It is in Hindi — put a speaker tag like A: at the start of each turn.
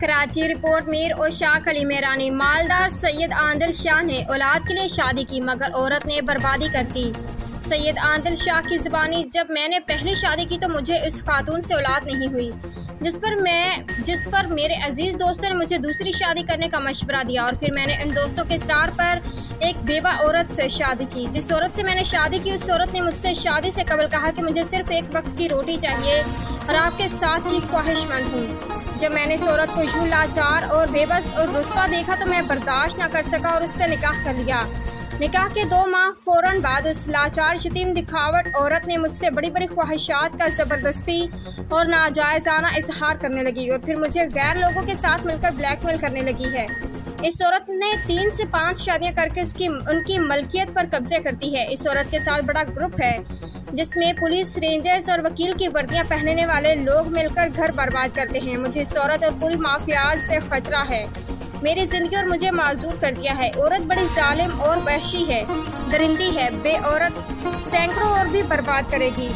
A: कराची रिपोर्ट। मीर और शाह अली मेरानी। मालदार सैयद आदिल शाह ने औलाद के लिए शादी की मगर औरत ने बर्बादी कर दी। सैयद आदिल शाह की ज़बानी, जब मैंने पहली शादी की तो मुझे उस खातून से औलाद नहीं हुई जिस पर मेरे अजीज़ दोस्तों ने मुझे दूसरी शादी करने का मशवरा दिया और फिर मैंने इन दोस्तों के इसरार पर एक बेवा औरत से शादी की। जिस औरत से मैंने शादी की उस औरत ने मुझसे शादी से कबल कहा कि मुझे सिर्फ एक वक्त की रोटी चाहिए और आपके साथ की ख्वाहिशमंद हूँ। जब मैंने इस औरत को यूं लाचार और बेबस और रुस्वा देखा तो मैं बर्दाश्त न कर सका और उससे निकाह कर लिया। निकाह के 2 माह फ़ौरन बाद उस लाचार यतीम दिखावट औरत ने मुझसे बड़ी बड़ी ख्वाहिशात का ज़बरदस्ती और नाजायज़ाना इजहार करने लगी और फिर मुझे गैर लोगों के साथ मिलकर ब्लैकमेल करने लगी है। इस औरत ने 3 से 5 शादियां करके उनकी मलकियत पर कब्जे करती है। इस औरत के साथ बड़ा ग्रुप है जिसमें पुलिस, रेंजर्स और वकील की वर्दियां पहनने वाले लोग मिलकर घर बर्बाद करते हैं। मुझे इस औरत और पूरी माफियाज से खतरा है। मेरी ज़िंदगी और मुझे माजूर कर दिया है। औरत बड़ी जालिम और वहशी है, दरिंदी है। बे औरत सैकड़ों और भी बर्बाद करेगी।